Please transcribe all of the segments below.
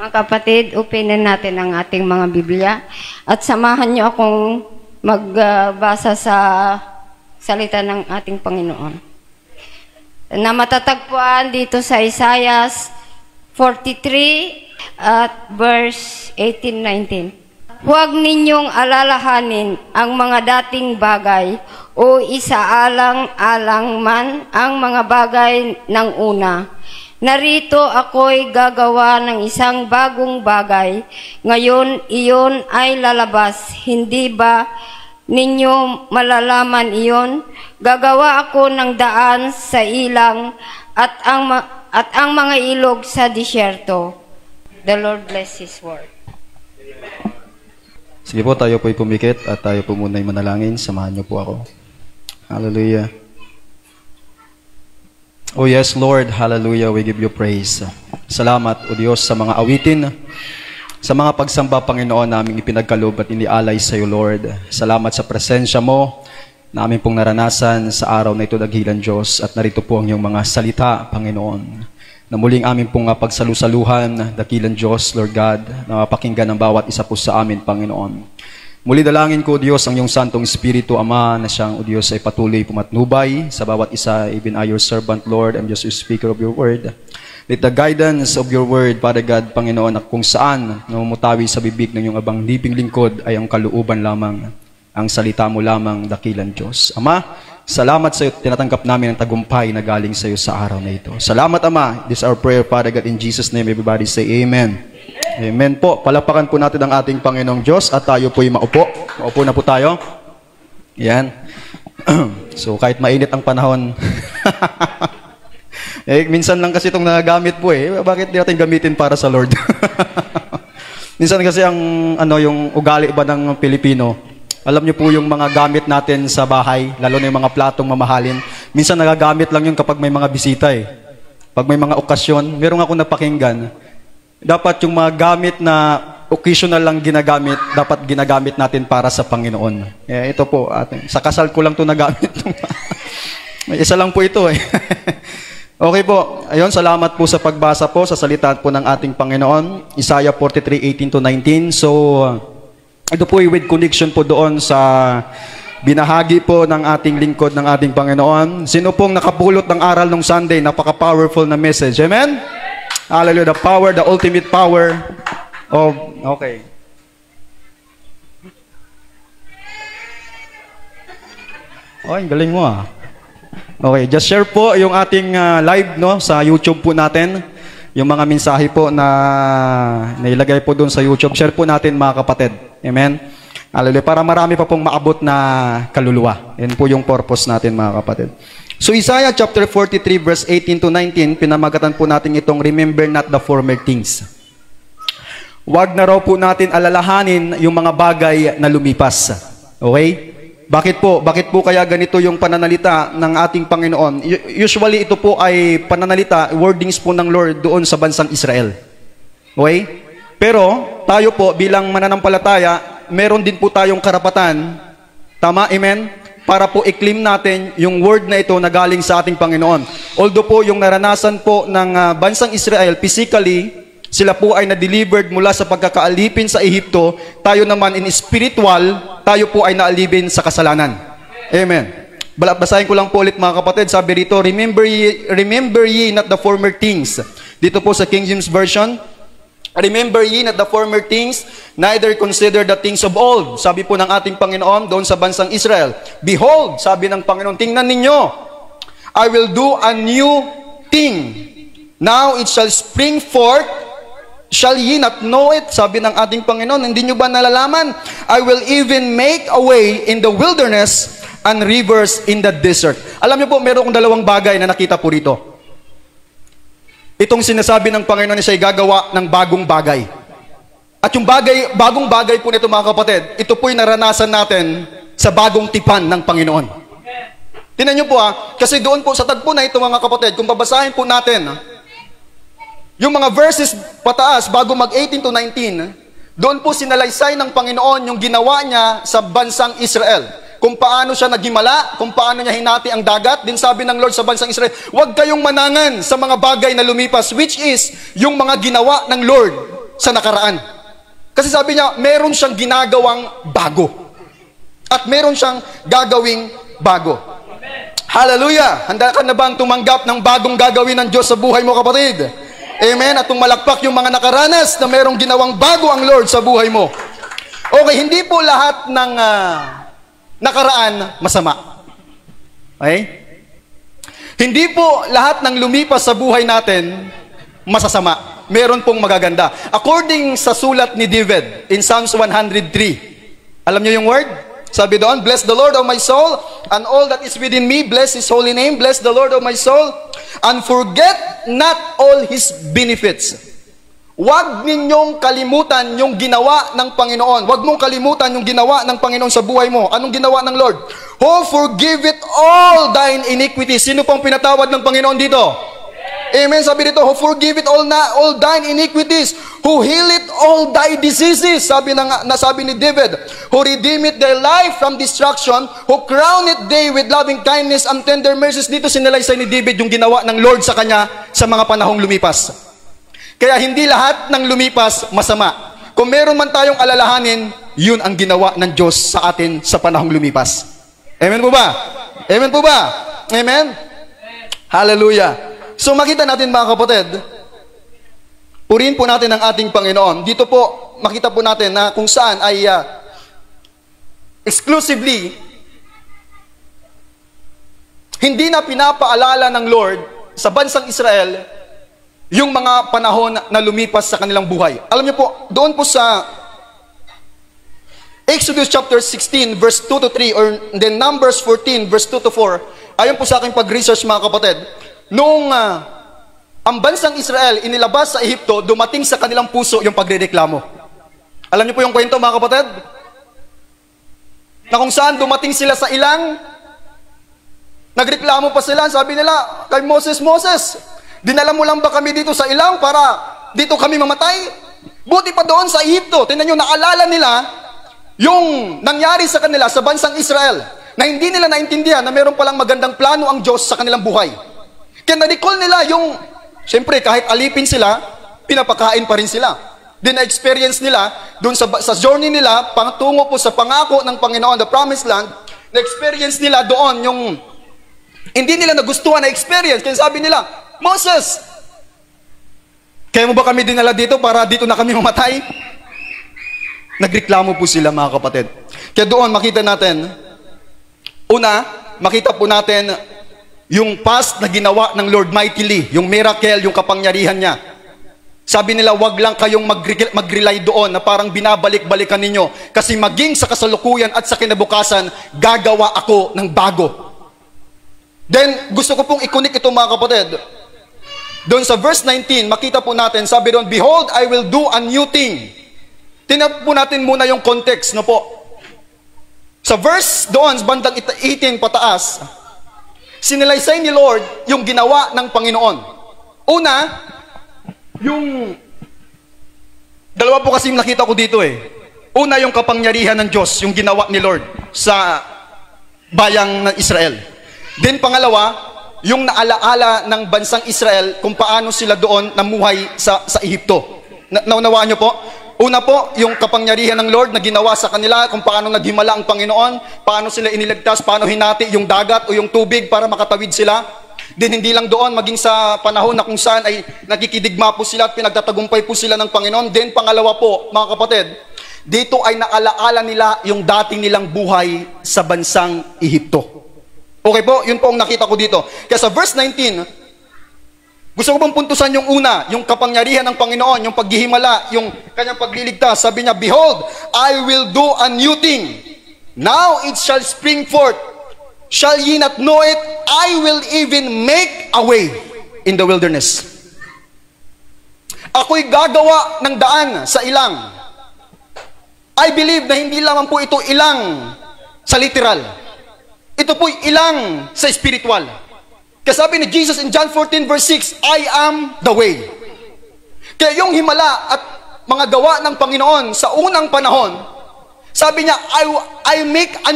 Mga kapatid, openin natin ang ating mga Biblia at samahan niyo akong magbasa sa salita ng ating Panginoon. Na matatagpuan dito sa Isaiah 43 at verse 18-19. Huwag ninyong alalahanin ang mga dating bagay o isaalang-alang man ang mga bagay ng una. Narito ako'y gagawa ng isang bagong bagay. Ngayon, iyon ay lalabas. Hindi ba ninyo malalaman iyon? Gagawa ako ng daan sa ilang at ang mga ilog sa disyerto. The Lord bless His word. Sige po, tayo po'y pumikit at tayo po muna'y manalangin. Samahan niyo po ako. Hallelujah. Oh yes, Lord, hallelujah, we give you praise. Salamat, O Diyos, sa mga awitin, sa mga pagsamba, Panginoon, naming ipinagkaloob at inialay sa iyo, Lord. Salamat sa presensya mo, namin pong naranasan sa araw na ito, dakilang Diyos, at narito po ang iyong mga salita, Panginoon, na muling amin pong pagsalusaluhan, dakilang Diyos, Lord God, na mapakinggan ng bawat isa po sa amin, Panginoon. Muli dalangin ko, Diyos, ang iyong Santong Espiritu, Ama, na siyang, O Diyos, ay patuloy pumatnubay sa bawat isa, even I, your servant, Lord, I'm just a speaker of your word. Let the guidance of your word, Father God, Panginoon, at kung saan namumutawi sa bibig ng iyong abang libing lingkod ay ang kalooban lamang, ang salita mo lamang, dakilang Diyos. Ama, salamat sa iyo, tinatanggap namin ang tagumpay na galing sa iyo sa araw na ito. Salamat, Ama. This is our prayer, Father God, in Jesus' name. Everybody say Amen. Amen po. Palapakan po natin ang ating Panginoong Diyos at tayo po'y maupo. Maupo na po tayo. Yan. So, kahit mainit ang panahon. Minsan lang kasi itong nagagamit po Bakit di natin gamitin para sa Lord? Minsan kasi yung ugali ba ng Pilipino, alam niyo po yung mga gamit natin sa bahay, lalo na yung mga platong mamahalin. Minsan nagagamit lang yun kapag may mga bisita Pag may mga okasyon, meron akong napakinggan. Dapat yung mga gamit na occasional lang ginagamit, dapat ginagamit natin para sa Panginoon. Ito po, sa kasal ko lang ito nagamit. May isa lang po ito Okay po. Ayun, salamat po sa pagbasa po sa salita po ng ating Panginoon. Isaiah 43:18-19. So, ito po with connection po doon sa binahagi po ng ating lingkod ng ating Panginoon. Sino pong nakapulot ng aral ng Sunday? Napaka-powerful na message. Amen? Hallelujah. The power, the ultimate power of... Okay. Okay, galing mo Okay, just share po yung ating live sa YouTube po natin. Yung mga mensahe po na nailagay po doon sa YouTube. Share po natin, mga kapatid. Amen? Hallelujah. Para marami pa pong maabot na kaluluwa. Yan po yung purpose natin, mga kapatid. So Isaiah chapter 43 verse 18-19, pinamagatan po natin itong remember not the former things. Huwag na raw po natin alalahanin yung mga bagay na lumipas. Okay? Bakit po? Bakit po kaya ganito yung pananalita ng ating Panginoon? Usually ito po ay pananalita, wordings po ng Lord doon sa bansang Israel. Okay? Pero tayo po bilang mananampalataya, meron din po tayong karapatan. Tama? Amen? Para po i-claim natin yung word na ito na galing sa ating Panginoon. Although po yung naranasan po ng bansang Israel, physically, sila po ay na-delivered mula sa pagkakaalipin sa Ehipto, tayo naman in spiritual, tayo po ay naalipin sa kasalanan. Amen. Basahin ko lang po ulit, mga kapatid, sabi rito, remember ye not the former things. Dito po sa King James Version, remember ye not the former things, neither consider the things of old. Sabi po ng ating Panginoon doon sa bansang Israel. Behold, sabi ng Panginoon, tingnan ninyo, I will do a new thing. Now it shall spring forth. Shall ye not know it? Sabi ng ating Panginoon, hindi nyo ba nalalaman? I will even make a way in the wilderness and rivers in the desert. Alam niyo po, meron akong dalawang bagay na nakita po rito. Itong sinasabi ng Panginoon siya ay gagawa ng bagong bagay. At yung bagong bagay po nito, mga kapatid, ito po'y naranasan natin sa bagong tipan ng Panginoon. Tingnan niyo po kasi doon po sa tagpo na ito, mga kapatid, kung babasahin po natin, yung mga verses pataas, bago mag-18-19, doon po sinalaysay ng Panginoon yung ginawa niya sa bansang Israel. Kung paano siya naghimala, kung paano niya hinati ang dagat. Din sabi ng Lord sa bansang Israel, huwag kayong manangan sa mga bagay na lumipas, which is yung mga ginawa ng Lord sa nakaraan. Kasi sabi niya, meron siyang ginagawang bago. At meron siyang gagawing bago. Hallelujah! Handa ka na bang tumanggap ng bagong gagawin ng Diyos sa buhay mo, kapatid? Amen? At tumalakpak yung mga nakaranas na merong ginawang bago ang Lord sa buhay mo. Okay, hindi po lahat ng nakaraan masama. Okay? Hindi po lahat ng lumipas sa buhay natin masasama. Meron pong magaganda. According sa sulat ni David in Psalms 103, alam niyo yung word? Sabi doon, bless the Lord, O my soul, and all that is within me, bless His holy name, bless the Lord, O my soul, and forget not all His benefits. Huwag ninyong kalimutan yung ginawa ng Panginoon. Huwag mong kalimutan yung ginawa ng Panginoon sa buhay mo. Anong ginawa ng Lord? Who forgive it all thine iniquities. Sino pang pinatawad ng Panginoon dito? Amen. Sabi dito, who forgive it all thine iniquities, who heal it all thy diseases. Sabi ni David, who redeem it their life from destruction, who crown it they with loving kindness and tender mercies. Dito sinalaysay ni David yung ginawa ng Lord sa kanya sa mga panahong lumipas. Kaya hindi lahat ng lumipas masama. Kung meron man tayong alalahanin, yun ang ginawa ng Diyos sa atin sa panahong lumipas. Amen po ba? Amen po ba? Amen? Hallelujah. So makita natin mga kapatid, purihin po natin ang ating Panginoon. Dito po, makita po natin na kung saan ay exclusively, hindi na pinapaalala ng Lord sa bansang Israel yung mga panahon na lumipas sa kanilang buhay. Alam niyo po, doon po sa Exodus chapter 16 verse 2 to 3 or then Numbers 14 verse 2 to 4, ayon po sa aking pag-research mga kapatid, noong ang bansang Israel inilabas sa Ehipto, dumating sa kanilang puso yung pagrereklamo. Alam niyo po yung kwento mga kapatid? Na kung saan dumating sila sa ilang, nagreklamo pa sila, sabi nila kay Moses, Moses, dinala mo lang ba kami dito sa ilang para dito kami mamatay? Buti pa doon sa Ehipto, tingnan nyo, naalala nila yung nangyari sa kanila sa bansang Israel, na hindi nila naintindihan na meron palang magandang plano ang Diyos sa kanilang buhay. Kaya na-recall nila yung, siyempre kahit alipin sila, pinapakain pa rin sila. Then na-experience nila, dun sa journey nila, patungo po sa pangako ng Panginoon, the promised land, na-experience nila doon yung, hindi nila nagustuhan na experience. Kaya sabi nila, Moses, kaya mo ba kami dinala dito para dito na kami mamatay? Nagreklamo po sila mga kapatid. Kaya doon makita natin, una, makita po natin yung past na ginawa ng Lord mightily, yung miracle, yung kapangyarihan niya. Sabi nila, wag lang kayong mag-rely doon na parang binabalik-balikan ninyo. Kasi maging sa kasalukuyan at sa kinabukasan, gagawa ako ng bago. Then, gusto ko pong i-connect ito mga kapatid. Doon sa verse 19, makita po natin, sabi doon, behold, I will do a new thing. Tingnan po natin muna yung context, no po. Sa verse doon, bandang 18 pataas, sinalaysay ni Lord yung ginawa ng Panginoon. Una, yung dalawa po kasi nakita ko dito eh. Una, yung kapangyarihan ng Diyos, yung ginawa ni Lord sa bayang ng Israel. Then pangalawa, yung naalaala ng bansang Israel kung paano sila doon namuhay sa Ehipto. Naunawaan nyo po? Una po, yung kapangyarihan ng Lord na ginawa sa kanila, kung paano naghimala ang Panginoon, paano sila iniligtas, paano hinati yung dagat o yung tubig para makatawid sila. Din hindi lang doon, maging sa panahon na kung saan ay nakikidigma po sila at pinagtatagumpay po sila ng Panginoon. Then pangalawa po, mga kapatid, dito ay naalaala nila yung dating nilang buhay sa bansang Ehipto. Okay po, yun po ang nakita ko dito. Kaya sa verse 19, gusto ko bang puntusan yung una, yung kapangyarihan ng Panginoon, yung paghihimala, yung kanyang pagliligtas. Sabi niya, behold, I will do a new thing. Now it shall spring forth. Shall ye not know it? I will even make a way in the wilderness. Ako'y gagawa ng daan sa ilang. I believe na hindi lamang po ito ilang sa literal. Ito po'y ilang sa spiritual. Kasabi ni Jesus in John 14 verse 6, I am the way. Kaya yung himala at mga gawa ng Panginoon sa unang panahon, sabi niya, I make a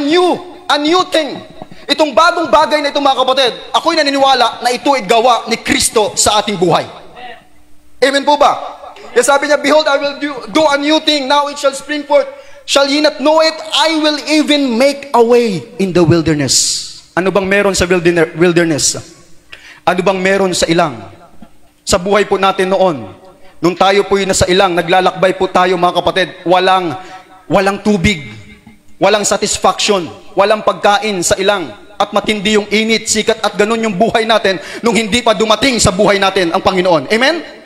new thing. Itong bagong bagay na ito mga kapatid, ako'y naniniwala na ito ay gawa ni Kristo sa ating buhay. Amen po ba? Kaya sabi niya, behold, I will do a new thing. Now it shall spring forth. Shall ye not know it? I will even make a way in the wilderness. Ano bang meron sa wilderness? Ano bang meron sa ilang? Sa buhay po natin noon, nung tayo po yung nasa ilang, naglalakbay po tayo mga kapatid, walang tubig, walang satisfaction, walang pagkain sa ilang, at matindi yung init, sikat at ganun yung buhay natin nung hindi pa dumating sa buhay natin ang Panginoon. Amen?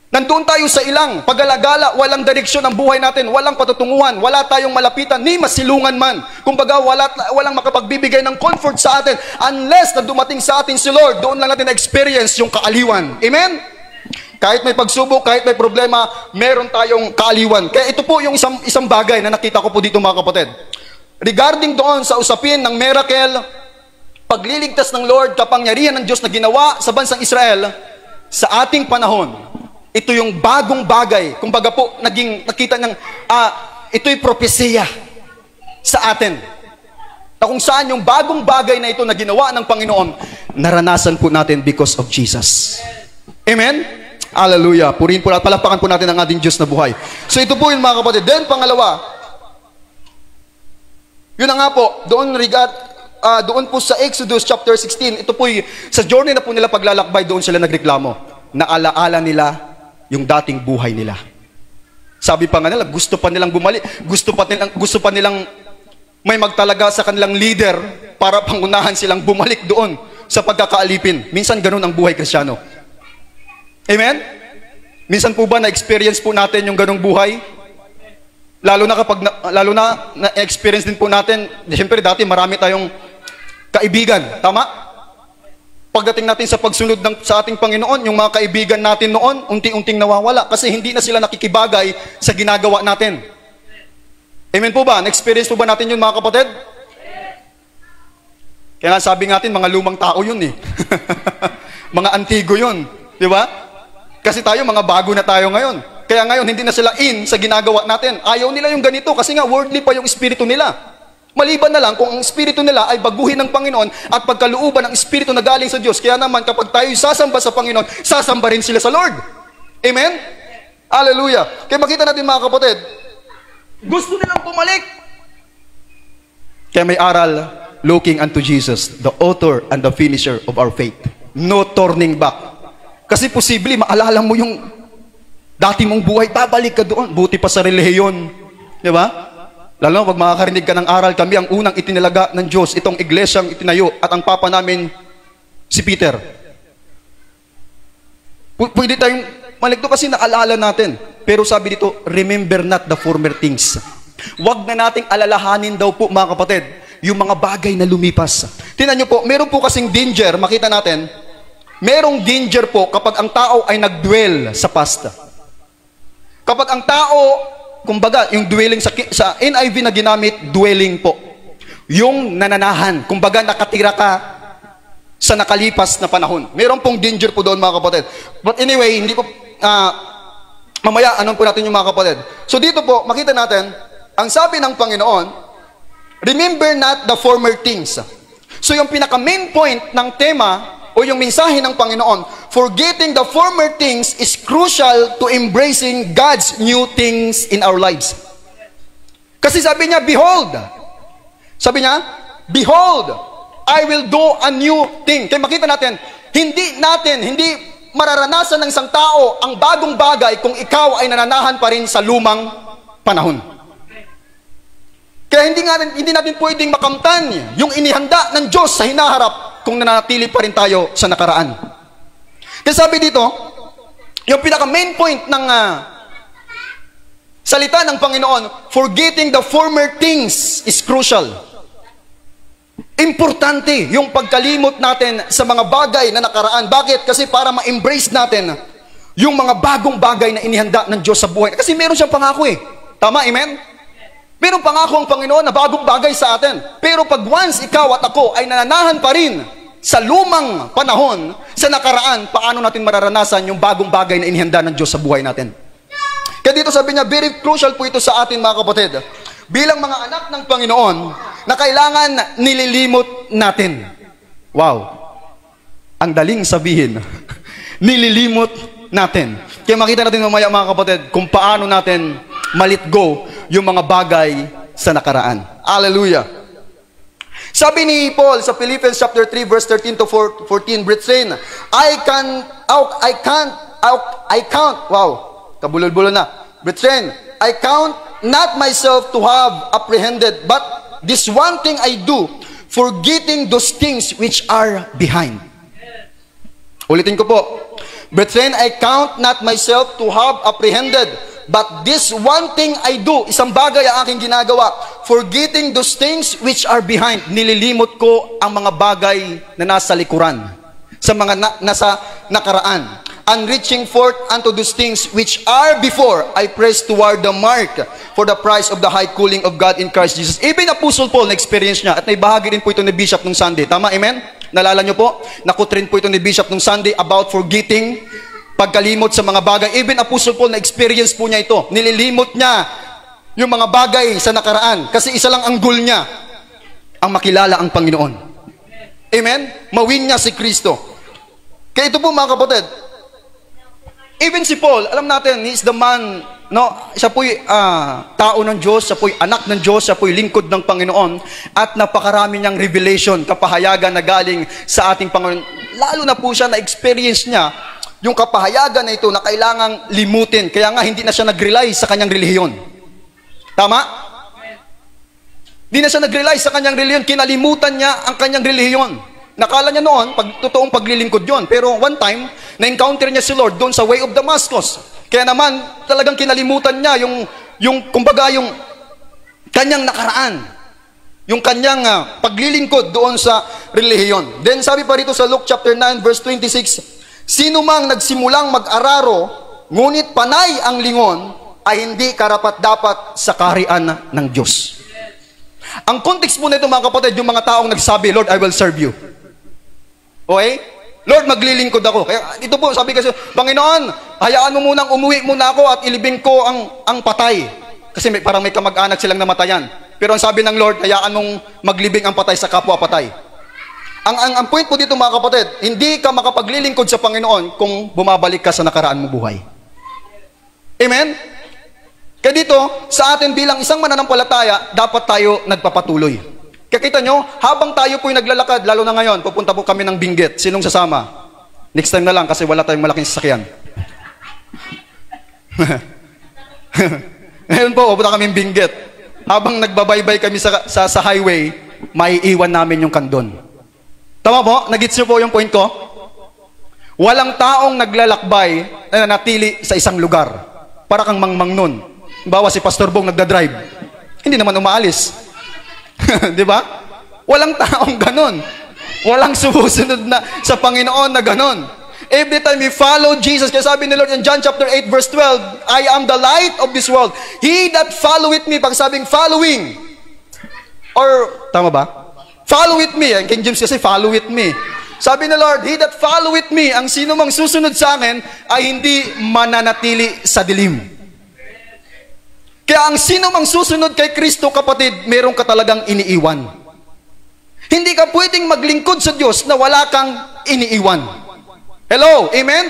Nandoon tayo sa ilang, pag-alagala, walang direksyon ang buhay natin, walang patutunguhan, wala tayong malapitan, ni masilungan man. Kumbaga, walang makapagbibigay ng comfort sa atin unless na dumating sa atin si Lord, doon lang natin na-experience yung kaaliwan. Amen? Kahit may pagsubok, kahit may problema, meron tayong kaaliwan. Kaya ito po yung isang bagay na nakita ko po dito mga kapatid. Regarding doon sa usapin ng miracle, pagliligtas ng Lord, kapangyarihan ng Diyos na ginawa sa bansang Israel, sa ating panahon, ito yung bagong bagay. Kumbaga po, nakita ng, ito'y propesya sa atin. Na kung saan yung bagong bagay na ito na ginawa ng Panginoon, naranasan po natin because of Jesus. Amen? Hallelujah. Purihin po natin, palapakan po natin ang ating Diyos na buhay. So ito po yung mga kapatid. Then pangalawa, yun na nga po, doon po sa Exodus chapter 16, ito po sa journey na po nila paglalakbay, doon sila nagreklamo. Naalaala nila yung dating buhay nila. Sabi pa nga nila, gusto pa nilang bumalik, gusto pa nilang may magtalaga sa kanilang leader para pangunahan silang bumalik doon sa pagkakaalipin. Minsan ganun ang buhay Kristiyano. Amen? Minsan po ba na-experience po natin yung ganung buhay? Lalo na na-experience din po natin, siyempre dati marami tayong kaibigan, tama? Pagdating natin sa pagsunod sa ating Panginoon, yung mga kaibigan natin noon, unti-unting nawawala kasi hindi na sila nakikibagay sa ginagawa natin. Amen po ba? Na-experience po ba natin yun mga kapatid? Kaya nga sabi natin, mga lumang tao yun eh. Mga antigo yun. Di ba? Kasi tayo, mga bago na tayo ngayon. Kaya ngayon, hindi na sila in sa ginagawa natin. Ayaw nila yung ganito kasi nga worldly pa yung espiritu nila. Maliban na lang kung ang espiritu nila ay baguhin ng Panginoon at pagkalooban ng espiritu na galing sa Diyos. Kaya naman kapag tayo sasamba sa Panginoon, sasamba rin sila sa Lord. Amen? Hallelujah. Kaya makita natin mga kapatid, gusto nilang bumalik. Kaya may aral, looking unto Jesus, the author and the finisher of our faith. No turning back. Kasi posible, maalala mo yung dati mong buhay, babalik ka doon. Buti pa sa relihiyon. Di ba? Lalo na pag makakarinig ka ng aral, kami ang unang itinalaga ng Diyos, itong iglesyang itinayo, at ang papa namin, si Peter. Pwede tayong maligto kasi naalala natin. Pero sabi dito, remember not the former things. Huwag na nating alalahanin daw po mga kapatid, yung mga bagay na lumipas. Tingnan nyo po, meron po kasing danger, makita natin, merong danger po kapag ang tao ay nag-dwell sa past. Kapag ang tao, kumbaga, yung dwelling sa NIV na ginamit, dwelling po. Yung nananahan, kumbaga nakatira ka sa nakalipas na panahon. Meron pong danger po doon mga kapatid. But anyway, hindi po, mamaya, anon po natin yung mga kapatid. So dito po, makita natin, ang sabi ng Panginoon, remember not the former things. So yung pinaka-main point ng tema, o yung mensahe ng Panginoon, forgetting the former things is crucial to embracing God's new things in our lives. Kasi sabi niya, behold. Sabi niya, behold, I will do a new thing. Kaya makita natin, hindi mararanasan ng isang tao ang bagong bagay kung ikaw ay nananahan pa rin sa lumang panahon. Kaya hindi natin pwedeng makamtan yung inihanda ng Diyos sa hinaharap kung nanatili pa rin tayo sa nakaraan. Kaya sabi dito, yung pinaka-main point ng salita ng Panginoon, forgetting the former things is crucial. Importante yung pagkalimot natin sa mga bagay na nakaraan. Bakit? Kasi para ma-embrace natin yung mga bagong bagay na inihanda ng Diyos sa buhay. Kasi meron siyang pangako eh. Tama, amen? Meron pangako ang Panginoon na bagong bagay sa atin. Pero pag once ikaw at ako ay nananahan pa rin sa lumang panahon, sa nakaraan, paano natin mararanasan yung bagong bagay na inihanda ng Diyos sa buhay natin? Kaya dito sabi niya, very crucial po ito sa atin mga kapatid. Bilang mga anak ng Panginoon, na kailangan nililimot natin. Wow! Ang daling sabihin. Nililimot natin. Kaya makita natin mamaya mga kapatid kung paano natin ma-let go yung mga bagay sa nakaraan. Hallelujah. Sabi ni Paul sa Philippians chapter 3 verse 13 to 14, Brethren, I count, wow, kabulol-bulol na. Brethren, I count not myself to have apprehended, but this one thing I do, forgetting those things which are behind. Ulitin ko po. Brethren, I count not myself to have apprehended, but this one thing I do, isang bagay ang aking ginagawa, forgetting those things which are behind. Nililimot ko ang mga bagay na nasa likuran, sa mga nasa nakaraan. And reaching forth unto those things which are before, I press toward the mark for the prize of the high calling of God in Christ Jesus. Even Apostle Paul, na-experience niya, at naibahagi rin po ito ni Bishop nung Sunday. Tama, amen? Nalala niyo po? Nakut rin po ito ni Bishop nung Sunday about forgetting, pagkalimot sa mga bagay. Even Apostle Paul, na-experience po niya ito. Nililimot niya yung mga bagay sa nakaraan. Kasi isa lang ang goal niya, ang makilala ang Panginoon. Amen? Mawin niya si Kristo. Kaya ito po mga kapatid, even si Paul, alam natin, he is the man, no? Siya po'y tao ng Diyos, siya po'y anak ng Diyos, siya po'y lingkod ng Panginoon, at napakarami niyang revelation, kapahayagan na galing sa ating Panginoon. Lalo na po siya na-experience niya yung kapahayagan na ito na kailangang limutin. Kaya nga, hindi na siya nag-rely sa kanyang relihiyon. Tama? Hindi na siya nag-rely sa kanyang relihiyon, kinalimutan niya ang kanyang relihiyon. Nakala niya noon, totoong paglilingkod yon. Pero one time, na-encounter niya si Lord doon sa way of Damascus. Kaya naman, talagang kinalimutan niya kumbaga, yung kanyang nakaraan. Yung kanyang paglilingkod doon sa relihiyon. Then sabi pa rito sa Luke chapter 9 verse 26, sino mang nagsimulang mag-araro, ngunit panay ang lingon, ay hindi karapat-dapat sa kaharian ng Diyos. Ang context po nito mga kapatid, yung mga taong nagsabi, Lord, I will serve you. Okay? Lord, maglilingkod ako. Kaya ito po, sabi kasi, Panginoon, hayaan mo munang umuwi muna ako at ilibing ko ang patay. Kasi parang may kamag-anak silang namatayan. Pero ang sabi ng Lord, hayaan mong maglibing ang patay sa kapwa patay. Ang point po dito mga kapatid, hindi ka makapaglilingkod sa Panginoon kung bumabalik ka sa nakaraan mong buhay. Amen? Kaya dito, sa atin bilang isang mananampalataya, dapat tayo nagpapatuloy. Kaya kita nyo, habang tayo po'y naglalakad, lalo na ngayon, pupunta po kami ng Benguet. Sinong sasama? Next time na lang kasi wala tayong malaking sasakyan. Ngayon po, pupunta kami ng Benguet. Habang nagbabaybay kami sa highway, may iwan namin yung kandon. Tama po? Nagits nyo po yung point ko? Walang taong naglalakbay na natili sa isang lugar. Para kang mangmang nun. Bawa si Pastor Bong nagdadrive. Hindi naman umaalis. Di ba? Walang taong ganon. Walang sumusunod na sa Panginoon na ganon. Every time we follow Jesus, kaya sabi ni Lord in John chapter 8 verse 12, I am the light of this world. He that followeth me, pag sabing following, or, tama ba? Follow with me. King James kasi, follow with me. Sabi ni Lord, he that follow with me, ang sino mang susunod sa akin, ay hindi mananatili sa dilim. Kaya ang sino mang susunod kay Kristo, kapatid, meron ka talagang iniiwan. Hindi ka pwedeng maglingkod sa Diyos na wala kang iniiwan. Hello? Amen?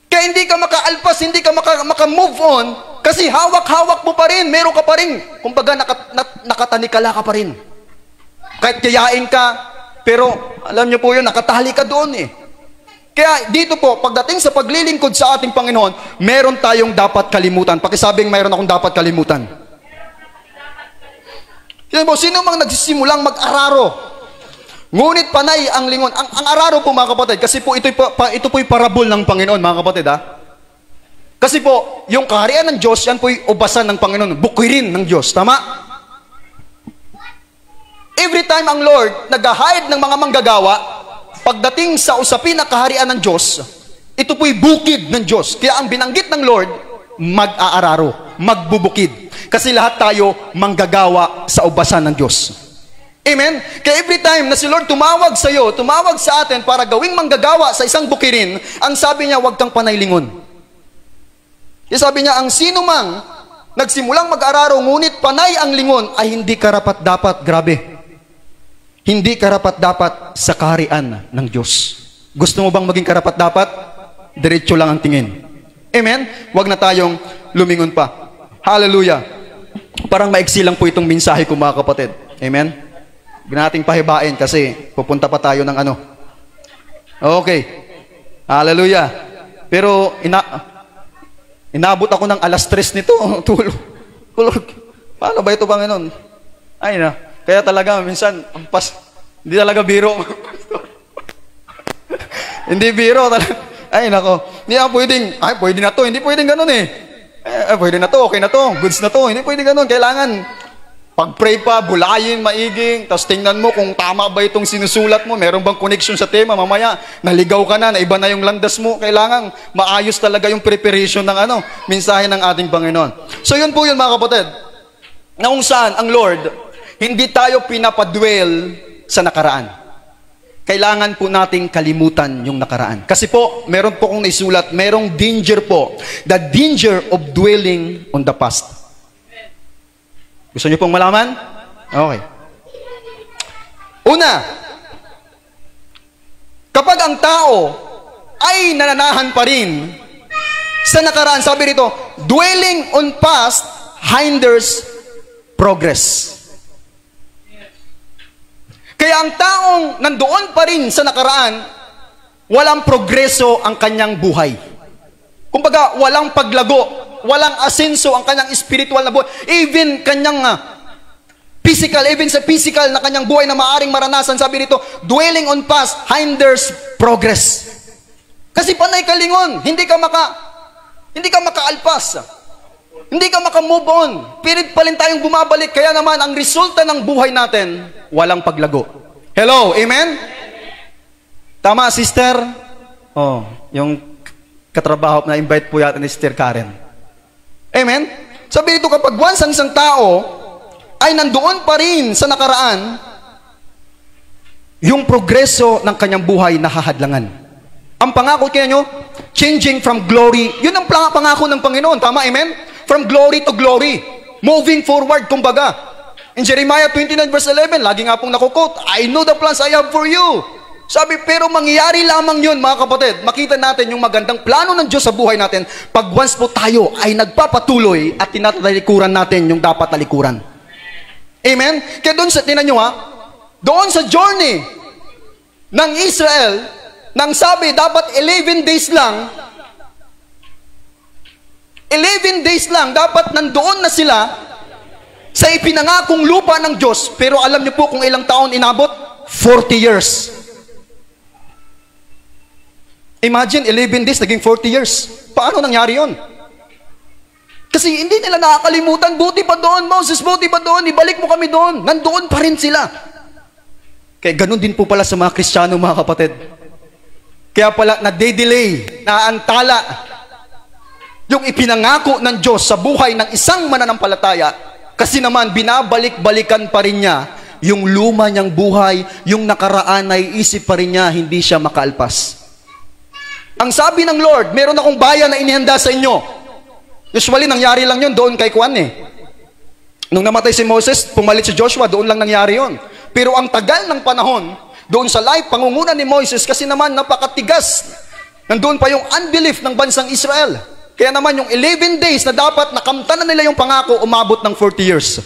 Kaya hindi ka makaalpas, hindi ka maka-move on, kasi hawak-hawak mo pa rin, meron ka pa rin. Kumbaga, nakatanikala ka pa rin. Kahit kayain ka, pero alam niyo po yun, nakatali ka doon eh. Kaya dito po, pagdating sa paglilingkod sa ating Panginoon, meron tayong dapat kalimutan. Pakisabing mayroon akong dapat kalimutan. Sino mang nagsisimulang mag-araro, ngunit panay ang lingon. Ang araro po mga kapatid, kasi po ito po'y parabol ng Panginoon mga kapatid ha. Kasi po, yung kaharian ng Diyos, yan po'y ubasan ng Panginoon, bukirin ng Diyos. Tama? Every time ang Lord nag-hide ng mga manggagawa, pagdating sa usapin na kaharian ng Diyos, ito po'y bukid ng Diyos. Kaya ang binanggit ng Lord, mag-aararo, magbubukid. Kasi lahat tayo manggagawa sa ubasan ng Diyos. Amen? Kaya every time na si Lord tumawag sa iyo, tumawag sa atin para gawing manggagawa sa isang bukirin, ang sabi niya, huwag kang panaylingon. Kaya sabi niya, ang sino mang nagsimulang mag-araro, ngunit panay ang lingon, ay hindi karapat-dapat, grabe, hindi karapat-dapat sa kaharian ng Diyos. Gusto mo bang maging karapat-dapat? diretso lang ang tingin. Amen? Huwag na tayong lumingon pa. Hallelujah. Parang maiksi lang po itong mensahe ko, mga kapatid. Amen? Huwag nating pahibain kasi pupunta pa tayo ng ano. Okay. Hallelujah. Pero inabot ako ng alas 3 nito. Tulog. Paano ba ito, Panginoon? Ay na. Kaya talaga, minsan, hindi talaga biro. Hindi biro talaga. Ay, nako. Hindi ako pwedeng, pwede na to. Hindi pwedeng ganun eh. Pwede na to, okay na to, goods na to. Hindi pwedeng ganun. Kailangan, pag-pray pa, bulayin, maiging, tapos tingnan mo kung tama ba itong sinusulat mo, meron bang connection sa tema, mamaya, naligaw ka na iba na yung landas mo. Kailangan, maayos talaga yung preparation ng mensahe ng ating Panginoon. So yun po yun, mga kapatid. Na kung saan ang Lord, hindi tayo pinapadwell sa nakaraan. Kailangan po nating kalimutan yung nakaraan. Kasi po, meron po kong naisulat, merong danger po. The danger of dwelling on the past. Gusto niyo pong malaman? Okay. Una, kapag ang tao ay nananahan pa rin sa nakaraan, sabi rito, dwelling on past hinders progress. Kaya ang taong nandoon pa rin sa nakaraan, walang progreso ang kanyang buhay. Kumbaga, walang paglago, walang asenso ang kanyang spiritual na buhay. Even kanyang even sa physical na kanyang buhay na maaring maranasan, sabi dito, dwelling on past hinders progress. Kasi panay kalingon, hindi ka makaalpas. Hindi ka maka-move on. Pilit pa rin tayong bumabalik. Kaya naman, ang resulta ng buhay natin, walang paglago. Hello, amen? Tama, sister? Oh, yung katrabaho na invite po yata ni Sister Karen. Amen? Sabi dito, kapag once ang isang tao ay nandoon pa rin sa nakaraan, yung progreso ng kanyang buhay nahahadlangan. Ang pangako kaya nyo, changing from glory, yun ang pangako ng Panginoon. Tama, amen? From glory to glory. Moving forward, kumbaga. In Jeremiah 29 verse 11, lagi nga pong nakukot, I know the plans I have for you. Sabi, pero mangyayari lamang yun, mga kapatid. Makita natin yung magandang plano ng Diyos sa buhay natin pag once po tayo ay nagpapatuloy at tinatalikuran natin yung dapat talikuran. Amen? Kaya doon sa, tinan nyo doon sa journey ng Israel, nang sabi, dapat 11 days lang, 11 days lang, dapat nandoon na sila sa ipinangakong lupa ng Diyos. Pero alam niyo po kung ilang taon inabot? 40 years. Imagine, 11 days, naging 40 years. Paano nangyari yon? Kasi hindi nila nakakalimutan, buti pa doon, Moses, buti pa doon, ibalik mo kami doon. Nandoon pa rin sila. Kaya ganun din po pala sa mga Kristiyano, mga kapatid. Kaya pala, nade-delay, naantala, yung ipinangako ng Diyos sa buhay ng isang mananampalataya, kasi naman binabalik-balikan pa rin niya yung luma niyang buhay, yung nakaraan ay isip pa rin niya, hindi siya makaalpas. Ang sabi ng Lord, meron akong bayan na inihanda sa inyo. Usually, nangyari lang yun doon kay Juan Nung namatay si Moses, pumalit si Joshua, doon lang nangyari yun. Pero ang tagal ng panahon, doon sa life, pangunguna ni Moses, kasi naman napakatigas. Nandun pa yung unbelief ng bansang Israel. Kaya naman yung 11 days na dapat nakamtan na nila yung pangako, umabot ng 40 years.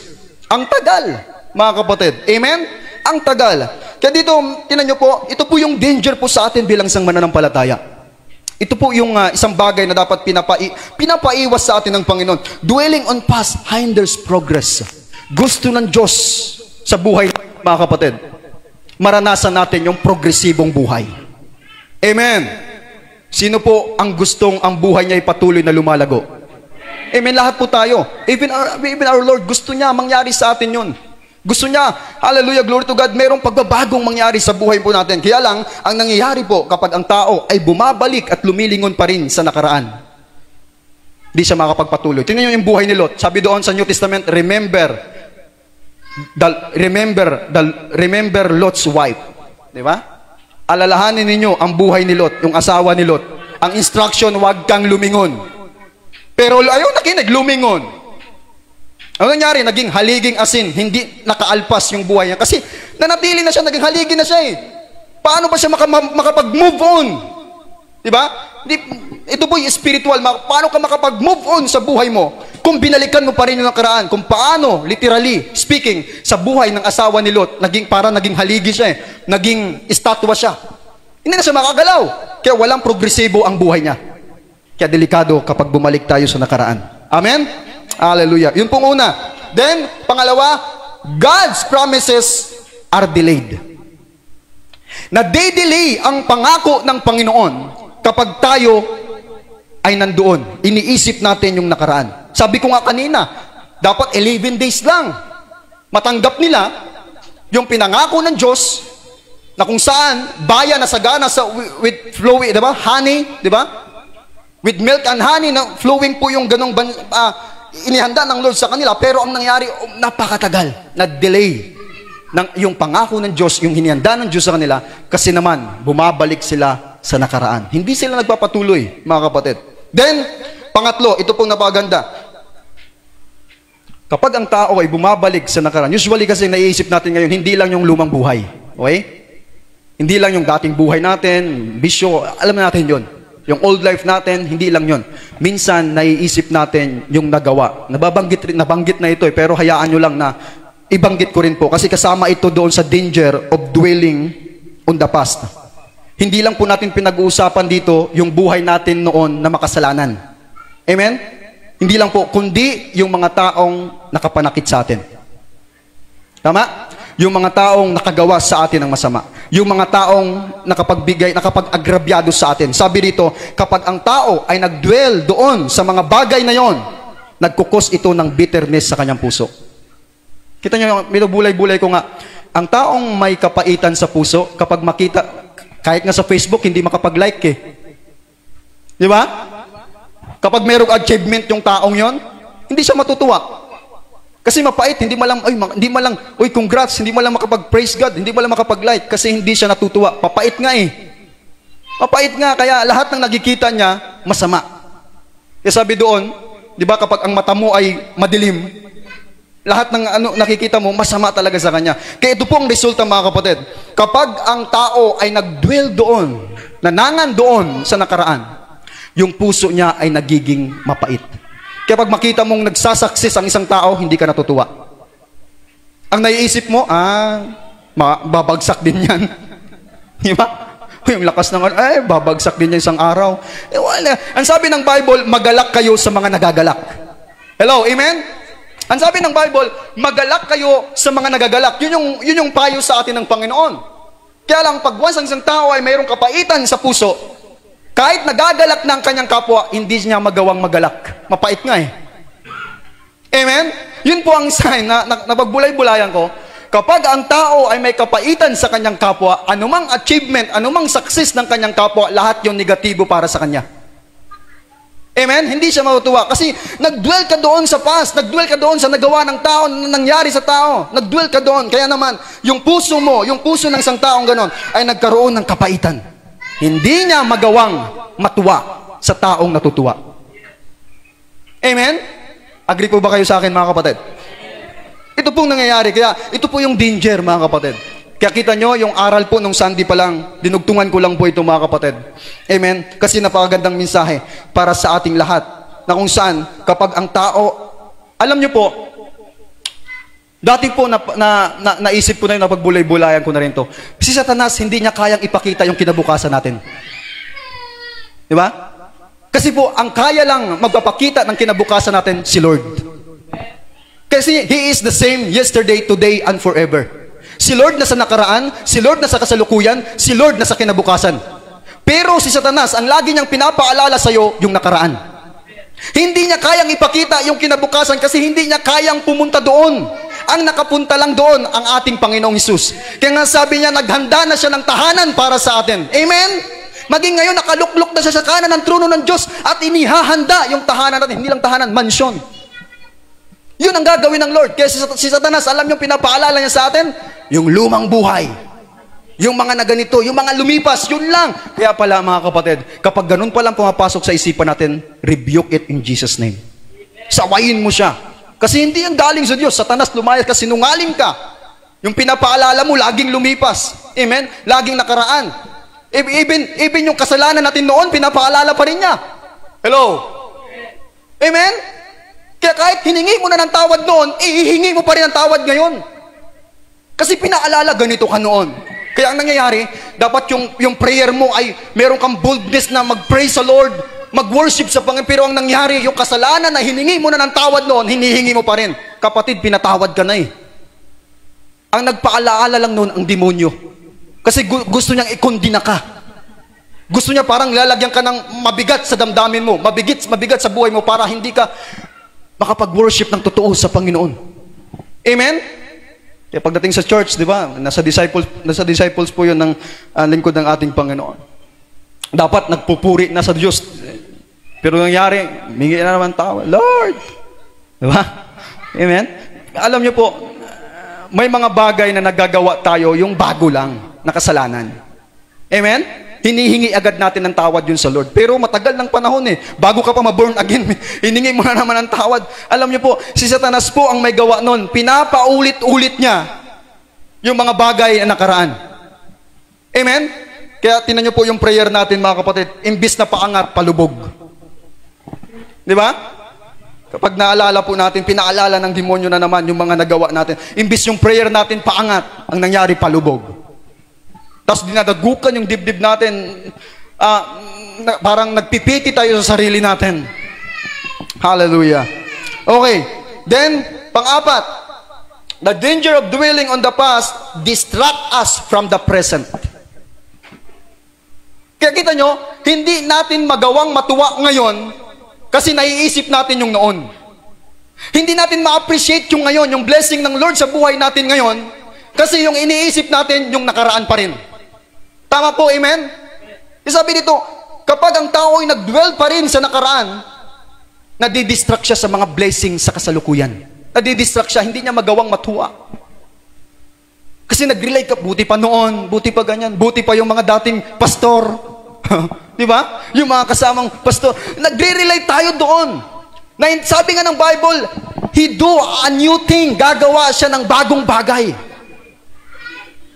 Ang tagal, mga kapatid. Amen? Ang tagal. Kaya dito, tinan nyo po, ito po yung danger po sa atin bilang isang mananampalataya. Ito po yung isang bagay na dapat pinapaiwas sa atin ng Panginoon. Dwelling on past hinders progress. Gusto ng Diyos sa buhay, mga kapatid, maranasan natin yung progresibong buhay. Amen? Sino po ang gustong ang buhay niya ay patuloy na lumalago? Amen, lahat po tayo. Even our Lord, gusto niya mangyari sa atin yun. Gusto niya, hallelujah, glory to God, mayroong pagbabagong mangyari sa buhay po natin. Kaya lang, ang nangyayari po kapag ang tao ay bumabalik at lumilingon pa rin sa nakaraan, di siya makapagpatuloy. Tingnan niyo yung buhay ni Lot. Sabi doon sa New Testament, remember Lot's wife. Di ba? Alalahanin ninyo ang buhay ni Lot, yung asawa ni Lot. Ang instruction, huwag kang lumingon. Pero ayaw nakinig, lumingon. Ang nangyari, naging haliging asin, hindi nakaalpas yung buhay niya. Kasi nanatili na siya, naging haligi na siya Paano ba siya makapag-move on? Diba? Ito po yung spiritual. Paano ka makapag-move on sa buhay mo kung binalikan mo pa rin yung nakaraan? Kung paano, literally speaking, sa buhay ng asawa ni Lot, naging haligi siya naging estatwa siya. Hindi na siya makagalaw. Kaya walang progresibo ang buhay niya. Kaya delikado kapag bumalik tayo sa nakaraan. Amen? Hallelujah. Yun pong una. Then, pangalawa, God's promises are delayed. Nade-delay ang pangako ng Panginoon kapag tayo ay nandoon. Iniisip natin yung nakaraan. Sabi ko nga kanina, dapat 11 days lang. Matanggap nila yung pinangako ng Diyos na kung saan bayan na sagana with flowing, diba? Honey, diba? With milk and honey na flowing po yung ganong inihanda ng Lord sa kanila. Pero ang nangyari, napakatagal. Na-delay yung pangako ng Diyos, yung hinihanda ng Diyos sa kanila, kasi naman, bumabalik sila sa nakaraan. Hindi sila nagpapatuloy, mga kapatid. Then, pangatlo, ito pong napakaganda. Kapag ang tao ay bumabalik sa nakaraan, usually kasi naiisip natin ngayon, hindi lang yung lumang buhay. Okay? Hindi lang yung dating buhay natin, bisyo, alam natin yon. Yung old life natin, hindi lang yon. Minsan, naiisip natin yung nagawa. Nabanggit na ito pero hayaan nyo lang na ibanggit ko rin po kasi kasama ito doon sa danger of dwelling on the past. Hindi lang po natin pinag-uusapan dito yung buhay natin noon na makasalanan. Amen? Hindi lang po, kundi yung mga taong nakapanakit sa atin. Tama? Yung mga taong nakagawa sa atin ng masama. Yung mga taong nakapag-agrabyado sa atin. Sabi rito, kapag ang tao ay nag-dwell doon sa mga bagay na yon, nagkukos ito ng bitterness sa kanyang puso. Kita nyo, binubulay-bulay ko nga, ang taong may kapaitan sa puso, kapag makita, kahit nga sa Facebook, hindi makapag-like Di ba? Kapag mayroong achievement yung taong yon, hindi siya matutuwa. Kasi mapait, hindi malang, congrats, hindi malang makapag-praise God, hindi malang makapag-like, kasi hindi siya natutuwa. Papait nga Papait nga, kaya lahat ng nakikita niya, masama. Kaya sabi doon, di ba, kapag ang mata mo ay madilim, lahat ng nakikita mo, masama talaga sa kanya. Kaya ito po ang resulta, mga kapatid. Kapag ang tao ay nag-dwell doon, nanangan doon sa nakaraan, yung puso niya ay nagiging mapait. Kaya pag makita mong nagsasakses ang isang tao, hindi ka natutuwa. Ang naiisip mo, babagsak din yan. Di ba? Yung lakas ng babagsak din yan isang araw. Wala. Ang sabi ng Bible, magalak kayo sa mga nagagalak. Hello, amen? Ang sabi ng Bible, magalak kayo sa mga nagagalak. Yun yung payo sa atin ng Panginoon. Kaya lang, pag once ang isang tao ay mayroong kapaitan sa puso, kahit nagagalak ng kanyang kapwa, hindi niya magawang magalak. Mapait nga Amen? Yun po ang sign na napagbulay-bulayan ko. Kapag ang tao ay may kapaitan sa kanyang kapwa, anumang achievement, anumang success ng kanyang kapwa, lahat yung negatibo para sa kanya. Amen? Hindi siya matutuwa. Kasi nag-dwell ka doon sa past. Nag-dwell ka doon sa nagawa ng tao, nangyari sa tao. Nag-dwell ka doon. Kaya naman, yung puso mo, yung puso ng isang taong ganon, ay nagkaroon ng kapaitan. Hindi niya magawang matuwa sa taong natutuwa. Amen? Agree po ba kayo sa akin, mga kapatid? Ito pong nangyayari. Kaya ito po yung danger, mga kapatid. Kaya kita nyo, yung aral po nung Sunday pa lang, dinugtungan ko lang po ito, mga kapatid. Amen? Kasi napakagandang mensahe para sa ating lahat. Na kung saan, kapag ang tao, alam nyo po, dati po naisip ko na yun, napagbulay-bulayan ko na rin to. Si Satanas, hindi niya kayang ipakita yung kinabukasan natin. Di ba? Kasi po, ang kaya lang magpapakita ng kinabukasan natin, si Lord. Kasi He is the same yesterday, today, and forever. Si Lord na sa nakaraan, si Lord na sa kasalukuyan, si Lord na sa kinabukasan. Pero si Satanas, ang lagi niyang pinapaalala sa iyo, yung nakaraan. Hindi niya kayang ipakita yung kinabukasan kasi hindi niya kayang pumunta doon. Ang nakapunta lang doon, ang ating Panginoong Hesus. Kaya nga sabi niya, naghanda na siya ng tahanan para sa atin. Amen? Maging ngayon, nakaluklok na siya sa kanan ng trono ng Diyos at inihahanda yung tahanan natin. Hindi lang tahanan, mansyon. Yun ang gagawin ng Lord. Kaya si Satanas, alam niyo, pinapaalala niya sa atin, yung lumang buhay. Yung mga na ganito, yung mga lumipas, yun lang. Kaya pala, mga kapatid, kapag ganun pa lang pumapasok sa isipan natin, rebuke it in Jesus' name. Sawayin mo siya. Kasi hindi yung galing sa Diyos. Satanas, lumayas ka, sinungaling ka. Yung pinapaalala mo, laging lumipas. Amen? Laging nakaraan. Even yung kasalanan natin noon, pinapaalala pa rin niya. Hello? Amen? Kaya kahit hiningi mo na ng tawad noon, ihihingi mo pa rin ang tawad ngayon. Kasi pinaalala, ganito ka noon. Kaya ang nangyayari, dapat yung prayer mo ay meron kang boldness na mag-pray sa Lord, mag-worship sa Panginoon. Pero ang nangyari, yung kasalanan na hiningi mo na ng tawad noon, hinihingi mo pa rin. Kapatid, pinatawad ka na eh. Ang nagpaalaala lang noon ang demonyo. Kasi gusto niyang ikondina ka. Gusto niya parang lalagyan ka ng mabigat sa damdamin mo, mabigat sa buhay mo para hindi ka makapag-worship ng totoo sa Panginoon. Amen? Kaya pagdating sa church, di ba, nasa disciples po yun ng lingkod ng ating Panginoon. Dapat nagpupuri na sa Diyos. Pero nangyari, mingi na naman tawad, Lord! Di ba? Amen? Alam niyo po, may mga bagay na nagagawa tayo yung bago lang na kasalanan. Amen? Hinihingi agad natin ng tawad yun sa Lord. Pero matagal ng panahon eh. Bago ka pa ma-born again, hiningi mo na naman ng tawad. Alam niyo po, si Satanas po ang may gawa nun. Pinapaulit-ulit niya yung mga bagay na nakaraan. Amen? Kaya tinan niyo po yung prayer natin mga kapatid. Imbis na paangat, palubog. Di ba? Kapag naalala po natin, pinaalala ng demonyo na naman yung mga nagawa natin. Imbis yung prayer natin paangat, ang nangyari palubog. Tapos dinadagukan yung dibdib natin. Parang nagpipiti tayo sa sarili natin. Hallelujah. Okay. Then, pang-apat. The danger of dwelling on the past distract us from the present. Kaya kita nyo, hindi natin magawang matuwa ngayon kasi naiisip natin yung noon. Hindi natin ma-appreciate yung ngayon, yung blessing ng Lord sa buhay natin ngayon kasi yung iniisip natin yung nakaraan pa rin. Tama po, amen? Sabi dito, kapag ang tao ay nag-dwell pa rin sa nakaraan, nadidistract siya sa mga blessings sa kasalukuyan. Nadidistract siya, hindi niya magawang matuwa. Kasi nag-rely ka, buti pa noon, buti pa ganyan, buti pa yung mga dating pastor. Di ba? Yung mga kasamang pastor. Nagre-rely tayo doon. Sabi nga ng Bible, He do a new thing, gagawa siya ng bagong bagay.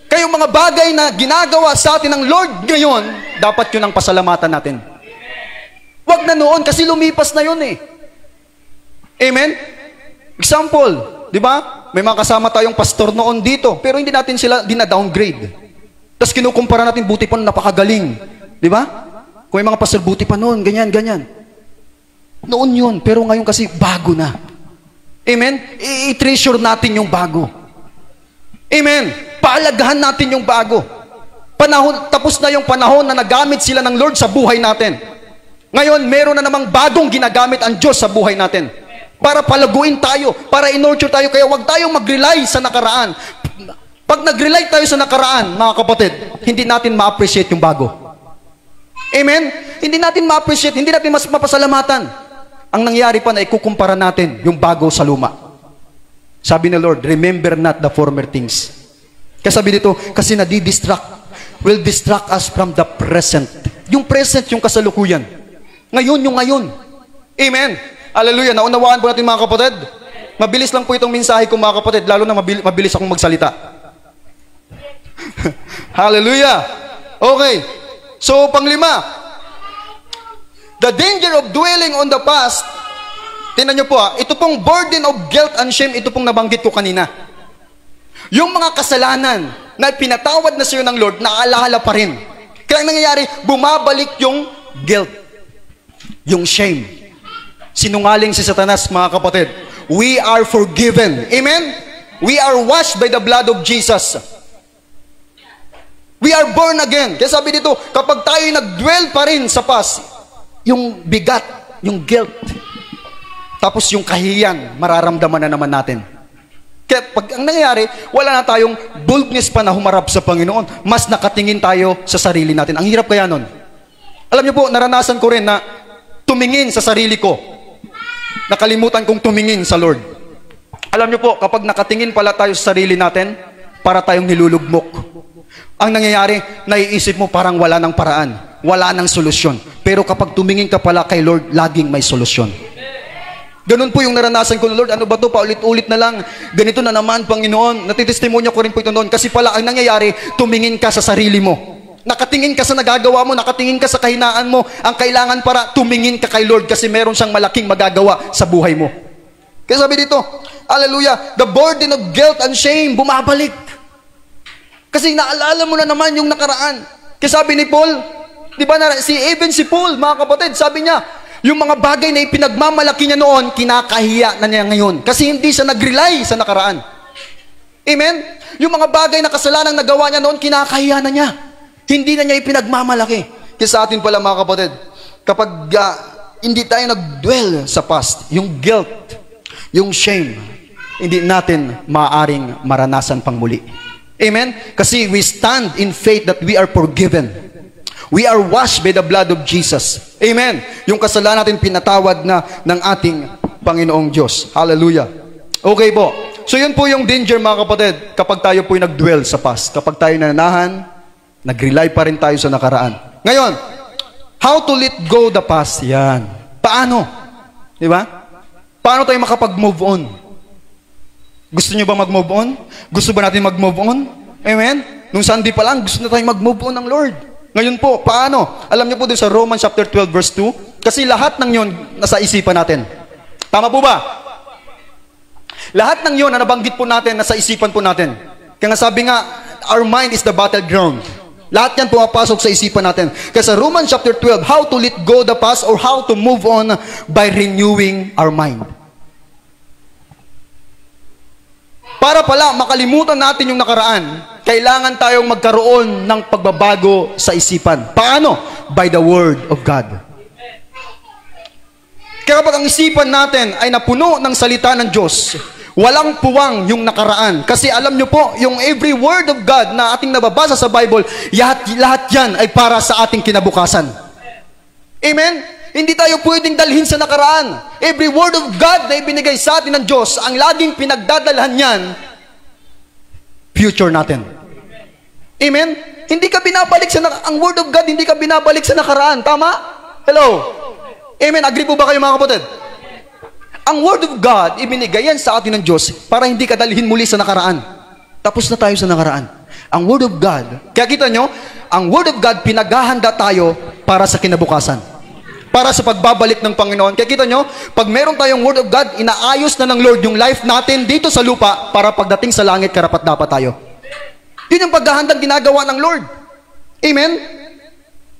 Kaya yung mga bagay na ginagawa sa atin ng Lord ngayon, dapat yun ang pasalamatan natin. Huwag na noon kasi lumipas na yun eh. Amen? Example, di ba? May mga kasama tayong pastor noon dito, pero hindi natin sila dina-downgrade. Tapos kinukumpara natin, buti pa napakagaling. Di ba? Kung may mga pastor, buti pa noon, ganyan, ganyan. Noon yun, pero ngayon kasi bago na. Amen? I-treasure natin yung bago. Amen? Paalagahan natin yung bago. Tapos na yung panahon na nagamit sila ng Lord sa buhay natin. Ngayon, meron na namang bagong ginagamit ang Diyos sa buhay natin. Para palaguin tayo, para in-nurture tayo. Kaya huwag tayong mag-rely sa nakaraan. Pag nag-rely tayo sa nakaraan, mga kapatid, hindi natin ma-appreciate yung bago. Amen? Hindi natin ma-appreciate, hindi natin mas mapasalamatan. Ang nangyari pa na ikukumpara natin yung bago sa luma. Sabi ni Lord, remember not the former things. Kaya sabi dito, kasi will distract us from the present. Yung present, yung kasalukuyan. Ngayon, yung ngayon. Amen. Hallelujah. Naunawaan po natin mga kapatid. Mabilis lang po itong mensahe ko mga kapatid, lalo na mabilis akong magsalita. Hallelujah. Okay. So, panglima, the danger of dwelling on the past. Tingnan nyo po ito pong burden of guilt and shame, ito pong nabanggit ko kanina. Yung mga kasalanan na pinatawad na sa'yo ng Lord, naaalala pa rin. Kaya ang nangyayari, bumabalik yung guilt, yung shame. Sinungaling si Satanas, mga kapatid. We are forgiven. Amen? We are washed by the blood of Jesus. We are born again. Kaya sabi dito, kapag tayo nag-dwell pa rin sa past, yung bigat, yung guilt, tapos yung kahiyan, mararamdaman na naman natin. Kaya pag ang nangyayari, wala na tayong boldness pa na humarap sa Panginoon. Mas nakatingin tayo sa sarili natin. Ang hirap kaya nun. Alam niyo po, naranasan ko rin na tumingin sa sarili ko. Nakalimutan kong tumingin sa Lord. Alam niyo po, kapag nakatingin pala tayo sa sarili natin, para tayong nilulugmok. Ang nangyayari, naiisip mo parang wala ng paraan. Wala ng solusyon. Pero kapag tumingin ka pala kay Lord, laging may solusyon. Ganun po yung naranasan ko, Lord, ano ba to, paulit-ulit na lang, ganito na naman, Panginoon. Natitestimonya ko rin po ito noon, kasi pala ang nangyayari, tumingin ka sa sarili mo. Nakatingin ka sa nagagawa mo, nakatingin ka sa kahinaan mo. Ang kailangan para tumingin ka kay Lord kasi meron siyang malaking magagawa sa buhay mo. Kaya sabi dito, hallelujah, the burden of guilt and shame, bumabalik. Kasi naalala mo na naman yung nakaraan. Kaya sabi ni Paul, di ba, even si Paul, mga kapatid, sabi niya, yung mga bagay na ipinagmamalaki niya noon, kinakahiya na niya ngayon. Kasi hindi siya nag-rely sa nakaraan. Amen? Yung mga bagay na kasalanang nagawa niya noon, kinakahiya na niya. Hindi na niya ipinagmamalaki. Kaya sa atin pala, mga kapatid, kapag hindi tayo nag-dwell sa past, yung guilt, yung shame, hindi natin maaaring maranasan pang muli. Amen? Kasi we stand in faith that we are forgiven. We are washed by the blood of Jesus. Amen? Yung kasalanan natin pinatawad na ng ating Panginoong Diyos. Hallelujah. Okay po. So yun po yung danger, mga kapatid, kapag tayo po'y nag-dwell sa past. Kapag tayo nananahan, nag-rely pa rin tayo sa nakaraan. Ngayon, how to let go the past? Yan. Paano? Di ba? Paano tayo makapag-move on? Gusto nyo ba mag-move on? Gusto ba natin mag-move on? Amen? Nung Sunday pa lang, gusto na tayo mag-move on ng Lord. Ngayon po, paano? Alam niyo po din sa Romans chapter 12 verse 2, kasi lahat ng yun nasa isipan natin. Tama po ba? Lahat ng yun na nabanggit po natin, nasa isipan po natin. Kaya nga sabi nga, our mind is the battleground. Lahat yan pumapasok sa isipan natin. Kaya sa Romans chapter 12, how to let go the past or how to move on by renewing our mind. Para pala makalimutan natin yung nakaraan, kailangan tayong magkaroon ng pagbabago sa isipan. Paano? By the Word of God. Kaya kapag ang isipan natin ay napuno ng salita ng Diyos, walang puwang yung nakaraan. Kasi alam nyo po, yung every Word of God na ating nababasa sa Bible, lahat yan ay para sa ating kinabukasan. Amen? Hindi tayo pwedeng dalhin sa nakaraan. Every word of God na ibinigay sa atin ng Diyos, ang laging pinagdadalhan niyan, future natin. Amen? Hindi ka binabalik ang word of God, hindi ka binabalik sa nakaraan. Tama? Hello? Amen? Agree po ba kayo, mga kapatid? Ang word of God, ibinigay yan sa atin ng Diyos para hindi ka dalhin muli sa nakaraan. Tapos na tayo sa nakaraan. Ang word of God, kaya kita nyo, ang word of God, pinaghahanda tayo para sa kinabukasan. Para sa pagbabalik ng Panginoon. Kaya kita nyo, pag meron tayong Word of God, inaayos na ng Lord yung life natin dito sa lupa para pagdating sa langit, karapat-dapat tayo. Yun yung paghahandang ginagawa ng Lord. Amen?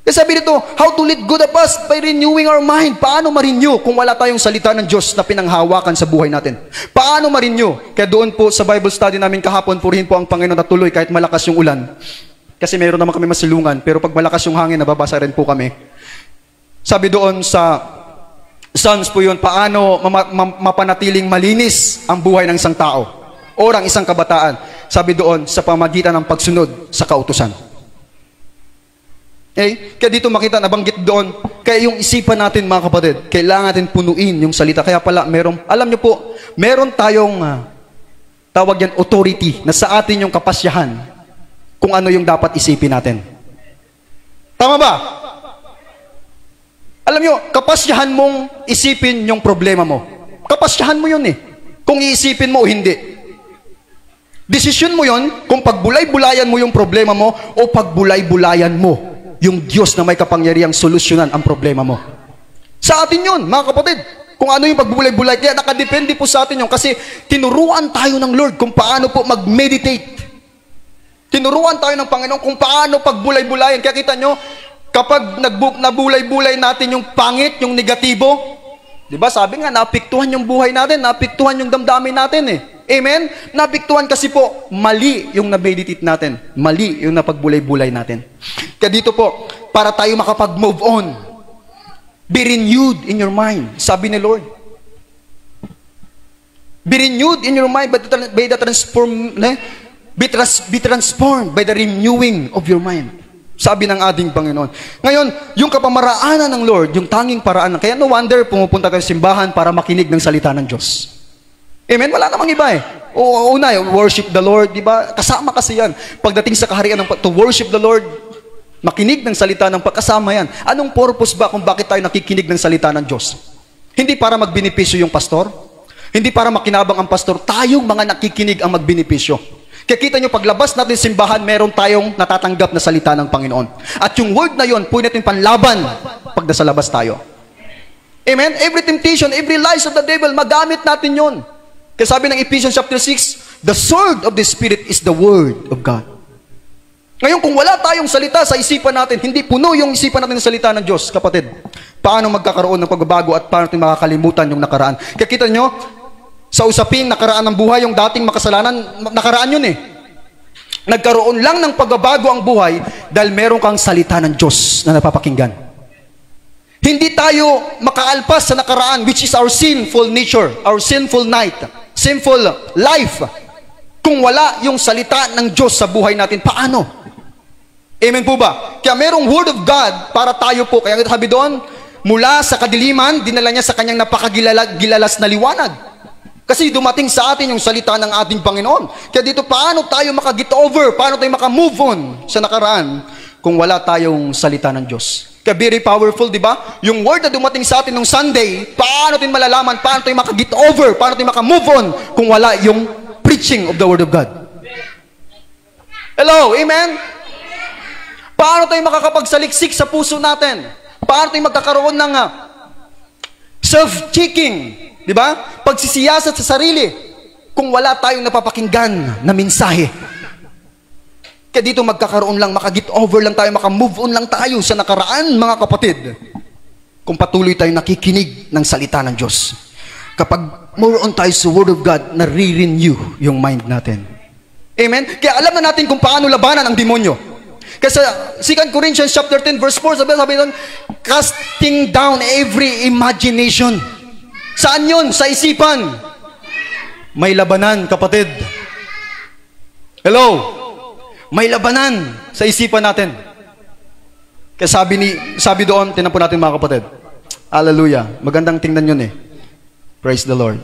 Kaya sabi dito, how to let go the past by renewing our mind. Paano ma-renew kung wala tayong salita ng Diyos na pinanghawakan sa buhay natin? Paano ma-renew? Kaya doon po sa Bible study namin kahapon, purihin po ang Panginoon at tuloy kahit malakas yung ulan. Kasi meron naman kami masilungan, pero pag malakas yung hangin, nababasa rin po kami. Sabi doon sa Psalms po yun, paano mapanatiling malinis ang buhay ng isang tao o ang isang kabataan. Sabi doon, sa pamagitan ng pagsunod sa kautusan. Okay? Kaya dito makita, nabanggit doon, kaya yung isipan natin, mga kapatid, kailangan natin punuin yung salita. Kaya pala, alam nyo po, meron tayong, tawag yan, authority, na sa atin yung kapasyahan kung ano yung dapat isipin natin. Tama ba? Alam nyo, kapasyahan mong isipin yung problema mo. Kapasyahan mo yun eh. Kung iisipin mo o hindi. Desisyon mo yun kung pagbulay-bulayan mo yung problema mo o pagbulay-bulayan mo yung Diyos na may kapangyarihang solusyonan ang problema mo. Sa atin yun, mga kapatid. Kung ano yung pagbulay-bulay. Kaya nakadepende po sa atin yun kasi tinuruan tayo ng Lord kung paano po mag-meditate. Tinuruan tayo ng Panginoon kung paano pagbulay-bulayan. Kaya kita nyo, kapag nabulay-bulay natin yung pangit, yung negatibo, di ba sabi nga, naapektuhan yung buhay natin, naapektuhan yung damdamin natin eh. Amen? Naapektuhan kasi po, mali yung na-meditate natin. Mali yung napagbulay-bulay natin. Kaya dito po, para tayo makapag-move on, be renewed in your mind, sabi ni Lord. Be renewed in your mind be transformed by the renewing of your mind. Sabi ng ating Panginoon. Ngayon, yung kapamaraanan ng Lord, yung tanging paraan, kaya no wonder pumupunta tayo sa simbahan para makinig ng salita ng Diyos. Amen? Wala namang iba eh. Una, worship the Lord, di ba? Kasama kasi yan. Pagdating sa kaharian to worship the Lord, makinig ng salita ng pagkasama yan. Anong purpose ba kung bakit tayo nakikinig ng salita ng Diyos? Hindi para magbenepisyo yung pastor? Hindi para makinabang ang pastor? Tayong mga nakikinig ang magbenepisyo. Kaya kita nyo, paglabas natin simbahan, meron tayong natatanggap na salita ng Panginoon. At yung word na yon, pwede natin panlaban pag nasa labas tayo. Amen? Every temptation, every lies of the devil, magamit natin yon. Kaya sabi ng Ephesians chapter 6, the sword of the Spirit is the word of God. Ngayon, kung wala tayong salita sa isipan natin, hindi puno yung isipan natin ng salita ng Diyos, kapatid, paano magkakaroon ng pagbabago at paano natin makakalimutan yung nakaraan? Kaya kita nyo, sa usaping nakaraan ng buhay, yung dating makasalanan, nakaraan yun eh. Nagkaroon lang ng pagbabago ang buhay dahil meron kang salita ng Diyos na napapakinggan. Hindi tayo makaalpas sa nakaraan, which is our sinful nature, our sinful night, sinful life. Kung wala yung salita ng Diyos sa buhay natin, paano? Amen po ba? Kaya merong word of God para tayo po. Kaya sabi doon, mula sa kadiliman, dinala niya sa kanyang napakagilalas na liwanag. Kasi dumating sa atin yung salita ng ating Panginoon. Kaya dito, paano tayo maka-get over? Paano tayo maka-move on sa nakaraan kung wala tayong salita ng Diyos? Kaya very powerful, di ba? Yung word na dumating sa atin nung Sunday, paano tayo malalaman? Paano tayo maka-get over? Paano tayo maka-move on kung wala yung preaching of the word of God? Hello? Amen? Paano tayo makakapagsaliksik sa puso natin? Paano tayo magkakaroon ng self-checking? Di ba? Pagsisiyasat sa sarili kung wala tayong napapakinggan na mensahe. Kaya dito magkakaroon lang, maka-get over lang tayo, maka-move on lang tayo sa nakaraan, mga kapatid. Kung patuloy tayo nakikinig ng salita ng Diyos. Kapag more on tayo sa Word of God, nare-renew yung mind natin. Amen? Kaya alam na natin kung paano labanan ang demonyo. Kasi 2 Corinthians chapter 10 verse 4, sabi doon, casting down every imagination. Saan yun? Sa isipan. May labanan, kapatid. Hello? May labanan sa isipan natin. Kaya sabi doon, tinan po natin mga kapatid. Hallelujah. Magandang tingnan yun eh. Praise the Lord.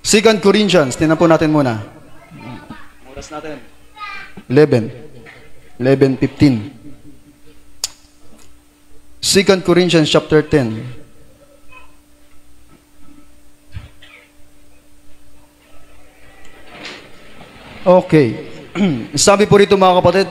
2 Corinthians, tinan po natin muna. Oras natin. 11:15. 2 Corinthians chapter 10. Okay. Sabi po rito mga kapatid,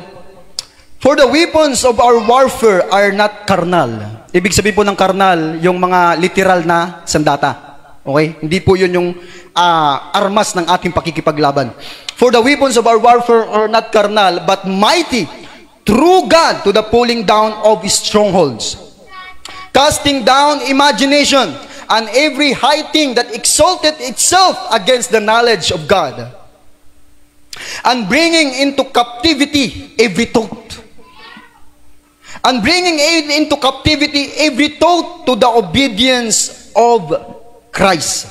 for the weapons of our warfare are not carnal. Ibig sabihin po ng carnal, yung mga literal na sandata. Okay? Hindi po yun yung armas ng ating pakikipaglaban. For the weapons of our warfare are not carnal, but mighty through God to the pulling down of strongholds, casting down imagination and every high thing that exalted itself against the knowledge of God, and bringing into captivity every thought. And bringing into captivity every thought to the obedience of Christ.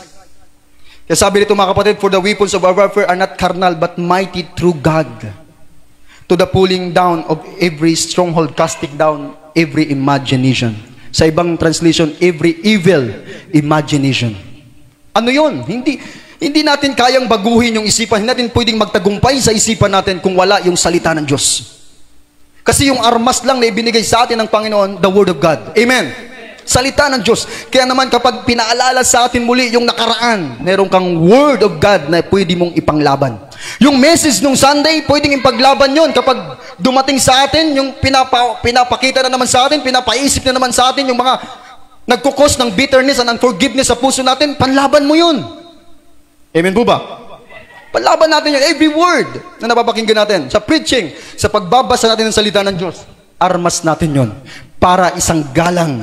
Kaya sabi dito mga kapatid, for the weapons of our warfare are not carnal, but mighty through God, to the pulling down of every stronghold, casting down every imagination. Sa ibang translation, every evil imagination. Ano yun? Hindi natin kayang baguhin yung isipan. Hindi natin pwedeng magtagumpay sa isipan natin kung wala yung salita ng Diyos. Kasi yung armas lang na ibinigay sa atin ng Panginoon, the Word of God. Amen? Salita ng Diyos. Kaya naman kapag pinaalala sa atin muli yung nakaraan, meron kang Word of God na pwede mong ipanglaban. Yung message nung Sunday, pwedeng ipaglaban yon kapag dumating sa atin, yung pinapakita na naman sa atin, pinapaisip na naman sa atin, yung mga nagkukos ng bitterness and unforgiveness sa puso natin, panlaban mo yun. Amen po ba? Panlaban natin yun. Every word na napapakinggan natin, sa preaching, sa pagbabasa natin ng salita ng Diyos, armas natin yun para isang galang.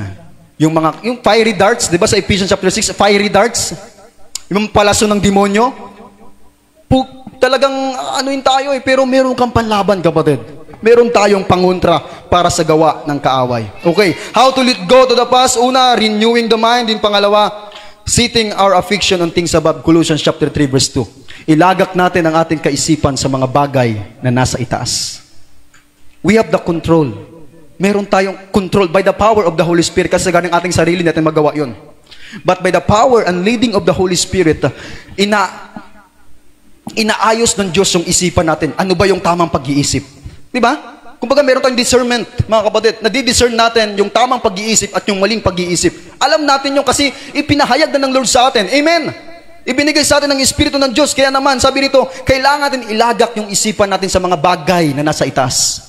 Yung fiery darts, di ba sa Ephesians chapter 6, fiery darts, yung palaso ng demonyo, talagang anuin tayo eh, pero meron kang panlaban, kapatid. Meron tayong pangontra para sa gawa ng kaaway. Okay, how to let go to the past? Una, renewing the mind. Din pangalawa, setting our affection on things above. Colossians chapter 3 verse 2. Ilagak natin ang ating kaisipan sa mga bagay na nasa itaas. We have the control. Meron tayong control by the power of the Holy Spirit, kasi ganing ating sarili natin magawa yun. But by the power and leading of the Holy Spirit, inaayos ng Diyos yung isipan natin. Ano ba yung tamang pag-iisip? Diba? Kumbaga meron tayong discernment, mga kapatid. Nadi-discern natin yung tamang pag-iisip at yung maling pag-iisip. Alam natin yung kasi ipinahayag na ng Lord sa atin. Amen? Ibinigay sa atin ng Espiritu ng Diyos. Kaya naman, sabi nito, kailangan natin ilagak yung isipan natin sa mga bagay na nasa itaas.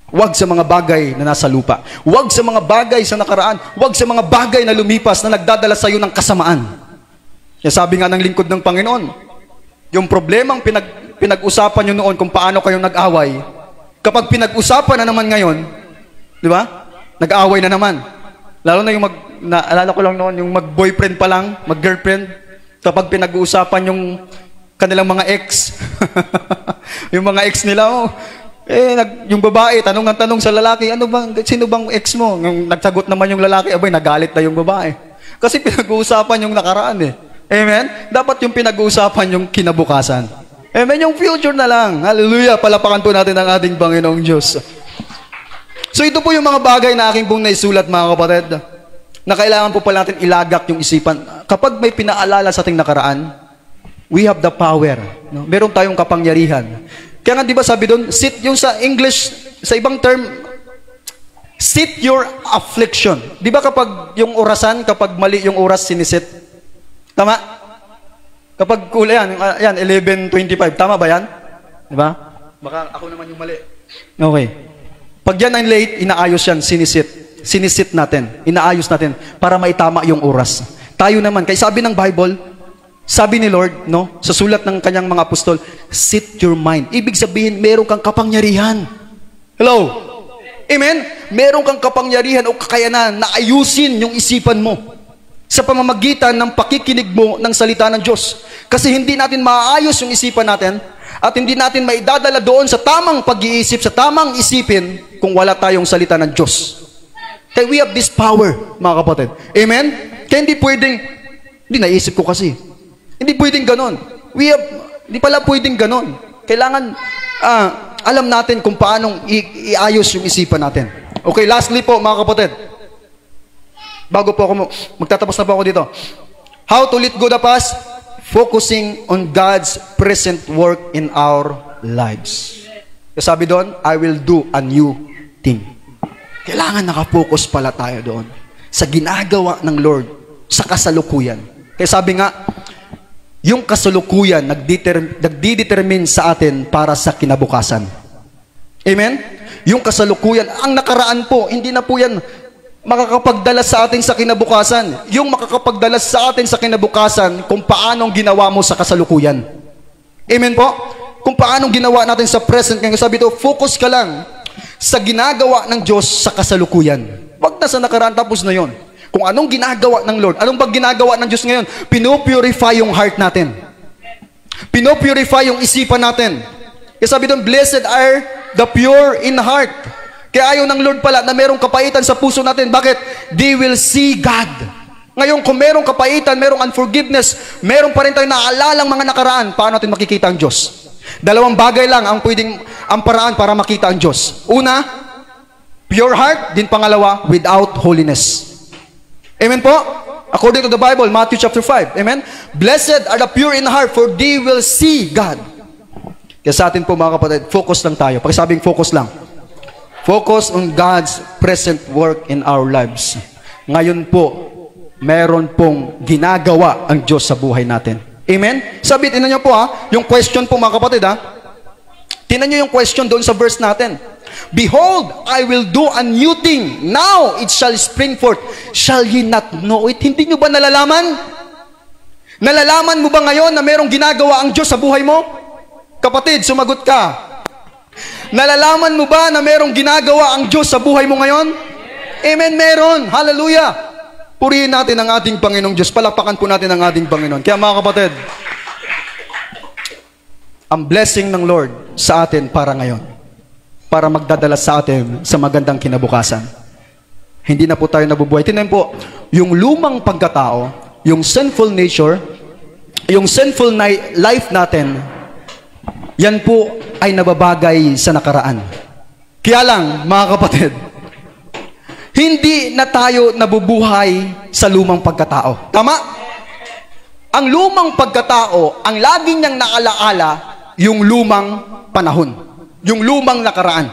Huwag sa mga bagay na nasa lupa. Huwag sa mga bagay sa nakaraan. Huwag sa mga bagay na lumipas na nagdadala sa iyo ng kasamaan. Kaya sabi nga ng lingkod ng Panginoon, yung problemang pinag-usapan nyo noon kung paano kayo nag-away, kapag pinag-usapan na naman ngayon, di ba? Nag-away na naman. Lalo na yung naalala ko lang noon, yung mag-boyfriend pa lang, mag-girlfriend, kapag pinag-uusapan yung kanilang mga ex, yung mga ex nila, yung babae, tanong ng tanong sa lalaki, sino bang ex mo? Nagsagot naman yung lalaki, abay, nagalit na yung babae. Kasi pinag-uusapan yung nakaraan eh. Amen? Dapat yung pinag-uusapan yung kinabukasan. Amen? Yung future na lang. Hallelujah! Palapakan po natin ang ating Panginoong Diyos. So ito po yung mga bagay na aking pong naisulat, mga kapatid, na kailangan po pala natin ilagak yung isipan. Kapag may pinaalala sa ating nakaraan, we have the power. No? Meron tayong kapangyarihan. Kaya nga, di ba sabi doon, sit yung sa English, sa ibang term, sit your affliction. Di ba kapag yung orasan, kapag mali yung oras, sinisit? Tama? Kapag yan, 11:25, tama ba yan? Di ba? Baka ako naman yung mali. Okay. Pag yan ang late, inaayos yan, sinisit. Sinisit natin, inaayos natin para maitama yung oras. Tayo naman, kaya sabi ng Bible, sabi ni Lord, no, sa sulat ng kanyang mga apostol, sit your mind. Ibig sabihin, meron kang kapangyarihan. Hello? Amen? Meron kang kapangyarihan o kakayanan na ayusin yung isipan mo sa pamamagitan ng pakikinig mo ng salita ng Diyos. Kasi hindi natin maaayos yung isipan natin at hindi natin maidadala doon sa tamang pag-iisip, sa tamang isipin kung wala tayong salita ng Diyos. Kaya we have this power, mga kapatid. Amen? Kaya hindi naisip ko kasi. Hindi pwedeng ganon. Hindi pala pwedeng ganon. Kailangan, alam natin kung paanong iayos yung isipan natin. Okay, lastly po, mga kapatid. Bago po ako, magtatapos na po ako dito. How to let go the past? Focusing on God's present work in our lives. Sabi doon, I will do a new thing. Kailangan nakapokus pala tayo doon sa ginagawa ng Lord sa kasalukuyan. Kaya sabi nga, yung kasalukuyan nagdidetermine sa atin para sa kinabukasan. Amen? Yung kasalukuyan, ang nakaraan po, hindi na po yan makakapagdala sa atin sa kinabukasan. Yung makakapagdala sa atin sa kinabukasan kung paanong ginawa mo sa kasalukuyan. Amen po? Kung paanong ginawa natin sa present. Kaya sabi ito, focus ka lang sa ginagawa ng Diyos sa kasalukuyan. Wag na sa nakaraan, tapos na yon. Kung anong ginagawa ng Lord, anong pag ginagawa ng Diyos ngayon, pinupurify yung heart natin. Pinupurify yung isipan natin. Kaya sabi doon, blessed are the pure in heart. Kaya ayaw ng Lord pala na merong kapaitan sa puso natin. Bakit? They will see God. Ngayon, kung merong kapaitan, merong unforgiveness, meron pa rin tayong naalalang mga nakaraan, paano natin makikita ang Diyos? Dalawang bagay lang ang paraan para makita ang Diyos. Una, pure heart. Din pangalawa, without holiness. Amen po? According to the Bible, Matthew chapter 5. Amen? Blessed are the pure in heart, for they will see God. Kaya sa atin po, mga kapatid, focus lang tayo. Pakisabing focus lang. Focus on God's present work in our lives. Ngayon po, meron pong ginagawa ang Diyos sa buhay natin. Amen? Sabi, tinan nyo po yung question po, mga kapatid Tinan nyo yung question doon sa verse natin. Behold, I will do a new thing. Now it shall spring forth. Shall ye not know it? Hindi nyo ba nalalaman? Nalalaman mo ba ngayon na merong ginagawa ang Diyos sa buhay mo? Kapatid, sumagot ka. Nalalaman mo ba na merong ginagawa ang Diyos sa buhay mo ngayon? Amen, meron. Hallelujah. Purihin natin ang ating Panginoong Diyos. Palakpakan po natin ang ating Panginoon. Kaya mga kapatid, ang blessing ng Lord sa atin para ngayon, para magdadala sa atin sa magandang kinabukasan. Hindi na po tayo nabubuhay. Tingnan po, yung lumang pagkatao, yung sinful nature, yung sinful life natin, yan po ay nababagay sa nakaraan. Kaya lang, mga kapatid, hindi na tayo nabubuhay sa lumang pagkatao. Tama? Ang lumang pagkatao, ang laging niyang naalaala, yung lumang panahon, yung lumang nakaraan.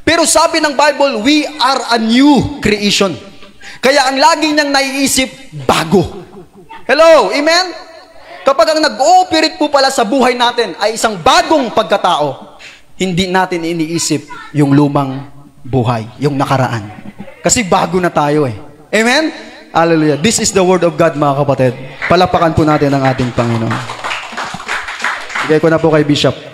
Pero sabi ng Bible, we are a new creation. Kaya ang laging niyang naiisip, bago. Hello, amen? kapag ang nag-ooperate po pala sa buhay natin ay isang bagong pagkatao, hindi natin iniisip yung lumang buhay, yung nakaraan. Kasi bago na tayo eh. Amen? Hallelujah. This is the word of God, mga kapatid. Palapakan po natin ang ating Panginoon. Bigay ko na po kay Bishop.